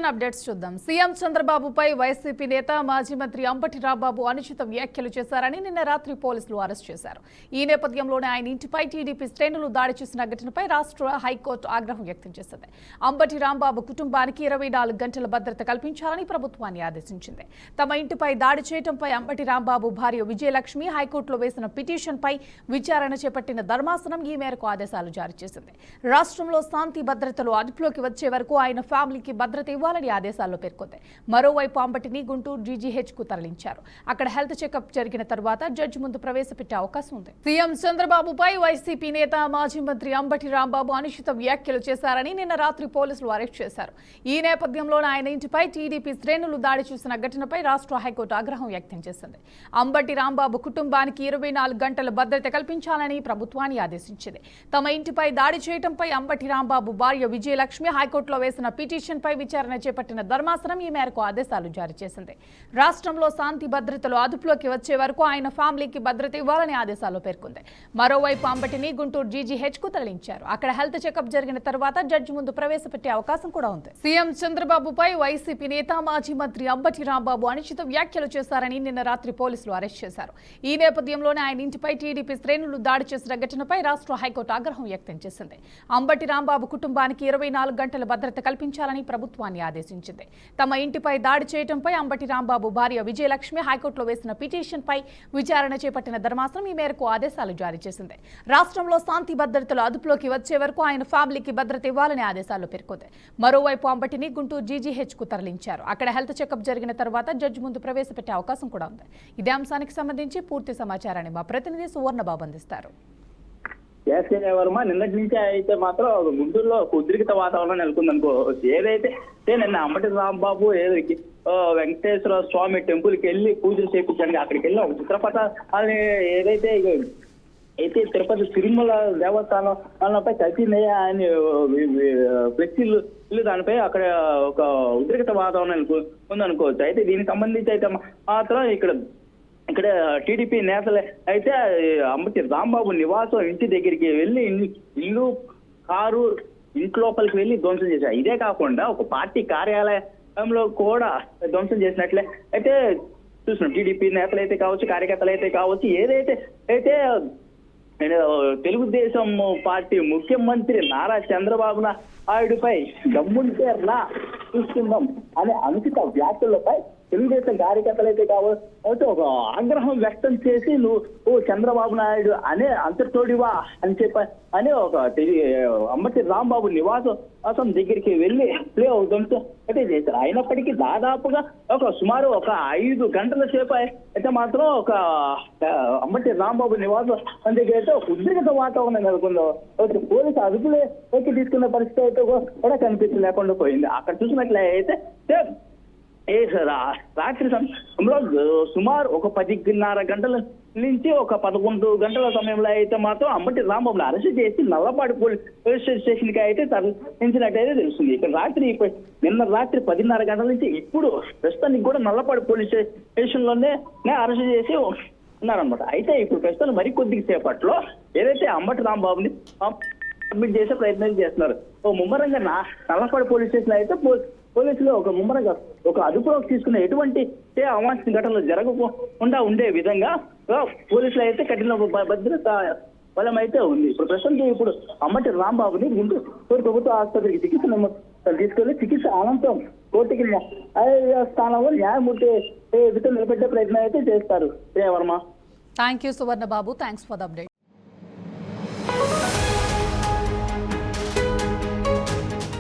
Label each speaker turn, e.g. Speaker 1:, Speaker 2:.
Speaker 1: Bulletin updates చూద్దాం. CM చంద్రబాబుపై YCP నేత మాజీ మంత్రి అంబటి రాంబాబు అనుచిత వ్యాఖ్యలు చేశారని నిన్న రాత్రి పోలీసులు అరెస్ట్ చేశారు. ఈ నేపథ్యంలోనే ఆయన ఇంటిపై టీడీపీ శ్రేణులు దాడి చేసిన ఘటనపై రాష్ట్ర హైకోర్టు ఆగ్రహం వ్యక్తం చేసింది. అంబటి రాంబాబు కుటుంబానికి 24 గంటల భద్రత కల్పించాలని ప్రభుత్వాన్ని ఆదేశించింది. తమ ఇంటిపై దాడి చేయడంపై అంబటి రాంబాబు భార్య విజయలక్ష్మి హైకోర్టులో వేసిన పిటిషన్పై విచారణ చేపట్టిన ధర్మాసనం ఈ మేరకు ఆదేశాలు జారీ చేసింది. రాష్ట్రంలో శాంతి భద్రతలు అదుపులోకి వచ్చే వరకు ఆయన ఫ్యామిలీకి భద్రత ఇవ్వాలని ఆదేశాల్లో పేర్కొంది. మరోవైపు అంబటిని గుంటూరు జీజీహెచ్కు తరలించారు. అక్కడ హెల్త్ చెకప్ జరిగిన తర్వాత జడ్జి ముందు ప్రవేశపెట్టే అవకాశం ఉంది. సీఎం చంద్రబాబుపై వైసీపీ నేత మాజీ మంత్రి అంబటి రాంబాబు అనుచిత వ్యాఖ్యలు చేశారని నిన్న రాత్రి పోలీసులు అరెస్ట్ చేశారు. ఈ నేపథ్యంలోనే ఆయన ఇంటిపై టీడీపీ శ్రేణులు దాడి చేసిన ఘటనపై రాష్ట్ర హైకోర్టు ఆగ్రహం వ్యక్తం చేసింది. అంబటి రాంబాబు కుటుంబానికి 24 గంటల భద్రత కల్పించాలని ప్రభుత్వాన్ని ఆదేశించింది. తమ ఇంటిపై దాడి చేయడంపై అంబటి రాంబాబు భార్య విజయలక్ష్మి హైకోర్టులో వేసిన పిటిషన్పై విచారణ చేపట్టిన ధర్మాసనం ఈ మేరకు ఆదేశాలు జారీ చేసింది. రాష్ట్రంలో శాంతి భద్రతలు అదుపులోకి వచ్చే వరకు ఆయన ఫ్యామిలీకి భద్రత ఇవ్వాలని ఆదేశాల్లో పేర్కొంది. మరోవైపు అంబటిని గుంటూరు జీజీహెచ్కు తరలించారు. అక్కడ హెల్త్ చెకప్ జరిగిన తర్వాత జడ్జి ముందు ప్రవేశపెట్టే అవకాశం కూడా ఉంది. సీఎం చంద్రబాబుపై వైసీపీ నేత మాజీ మంత్రి అంబటి రాంబాబు అనుచిత వ్యాఖ్యలు చేశారని నిన్న రాత్రి పోలీసులు అరెస్ట్ చేశారు. ఈ నేపథ్యంలోనే ఆయన ఇంటిపై టీడీపీ శ్రేణులు దాడి చేసిన ఘటనపై రాష్ట్ర హైకోర్టు ఆగ్రహం వ్యక్తం చేసింది. అంబటి రాంబాబు కుటుంబానికి 24 గంటల భద్రత కల్పించాలని ప్రభుత్వాన్ని ఆదేశించింది. తమ ఇంటిపై దాడి చేయడంపై అంబటి రాంబాబు భార్య విజయలక్ష్మి హైకోర్టులో వేసిన పిటిషన్పై విచారణ చేపట్టిన ధర్మాసనం ఈ మేరకు ఆదేశాలు జారీ చేసింది. రాష్ట్రంలో శాంతి భద్రతలు అదుపులోకి వచ్చే వరకు ఆయన ఫ్యామిలీకి భద్రత ఇవ్వాలని ఆదేశాల్లో పేర్కొంది. మరోవైపు అంబటిని గుంటూరు జీజీహెచ్కు తరలించారు. అక్కడ హెల్త్ చెకప్ జరిగిన తర్వాత జడ్జి ముందు ప్రవేశపెట్టే అవకాశం కూడా ఉంది. ఇదే అంశానికి సంబంధించి పూర్తి సమాచారాన్ని మా ప్రతినిధి సువర్ణబాబు అందిస్తారు.
Speaker 2: వర్మ నిన్నటి నుంచి అయితే మాత్రం గుంటూరులో ఉద్రిక్త వాతావరణం నెలకొందనుకో. ఏదైతే నిన్న అంబటి రాంబాబు వెంకటేశ్వర స్వామి టెంపుల్ కి వెళ్ళి పూజలు చేయించడానికి అక్కడికి వెళ్ళి ఒక చిత్రపటాన్ని అయితే తిరుపతి తిరుమల దేవస్థానంపై కలిసిందయ్యా అని ఫ్లెక్సీలు దానిపై అక్కడ ఒక ఉద్రిక్త వాతావరణం ఉందనుకోవచ్చు. అయితే దీనికి సంబంధించి అయితే మాత్రం ఇక్కడ టీడీపీ నేతలు అయితే అంబటి రాంబాబు నివాసం ఇంటి దగ్గరికి వెళ్ళి ఇల్లు కారు ఇంట్లోపలికి వెళ్ళి ధ్వంసం చేశారు. ఇదే కాకుండా ఒక పార్టీ కార్యాలయంలో కూడా ధ్వంసం చేసినట్లే అయితే చూస్తున్నాం. టీడీపీ నేతలు అయితే కావచ్చు, కార్యకర్తలు అయితే కావచ్చు, అయితే తెలుగుదేశం పార్టీ ముఖ్యమంత్రి నారా చంద్రబాబు నాయుడుపై దమ్ముంటే రా చూస్తున్నాం అనే అనుచిత వ్యాఖ్యలపై తెలుగుదేశం కార్యకర్తలు అయితే కావచ్చు ఒక ఆగ్రహం వ్యక్తం చేసి నువ్వు చంద్రబాబు నాయుడు అనే అంతటోడివా అని అని ఒక అంబటి రాంబాబు నివాసం దగ్గరికి వెళ్ళి ధ్వంసం అయితే చేశారు. అయినప్పటికీ దాదాపుగా సుమారు 5 గంటల సేపు అయితే మాత్రం అంబటి రాంబాబు నివాసం దగ్గర అయితే ఒక ఉద్రిక్త వాతావరణం నెలకొందో. పోలీసు అదుపులోకి తీసుకున్న పరిస్థితి అయితే కూడా కనిపించి లేకుండా పోయింది. అక్కడ చూసినట్లయితే రాత్రి సమయంలో సుమారు 10:30 గంటల నుంచి 11 గంటల సమయంలో అయితే మాత్రం అంబటి రాంబాబుని అరెస్ట్ చేసి నల్లపాడు పోలీస్ స్టేషన్ కి అయితే తరలించినట్టయితే తెలుస్తుంది. నిన్న రాత్రి 10:30 గంటల నుంచి ఇప్పుడు ప్రస్తుతానికి కూడా నల్లపాడు పోలీస్ స్టేషన్ లోనే అరెస్ట్ చేసి ఉన్నారనమాట. అయితే ఇప్పుడు ప్రస్తుతం మరికొద్ది సేపట్లో ఏదైతే అంబటి రాంబాబుని అడ్మిట్ చేసే ప్రయత్నం చేస్తున్నారు. ముమ్మరంగా నల్లపాడు పోలీస్ స్టేషన్ అయితే పోలీసులు ముమ్మరంగా అదుపులోకి తీసుకున్న ఎటువంటి అవాంఛనీయ ఘటనలు జరగకుండా ఉండే విధంగా పోలీసులు అయితే కఠిన భద్రత బలం అయితే ఉంది. ఇప్పుడు అంబటి రాంబాబుని గుంటూరు ప్రభుత్వ ఆసుపత్రికి తీసుకెళ్లి చికిత్స అనంతరం కోర్టుకి స్థానంలో న్యాయమూర్తి ఎదుట నిలబెట్టే ప్రయత్నం అయితే చేస్తారు. Varma.
Speaker 1: Thank you Suvarna Babu. Thanks for the update.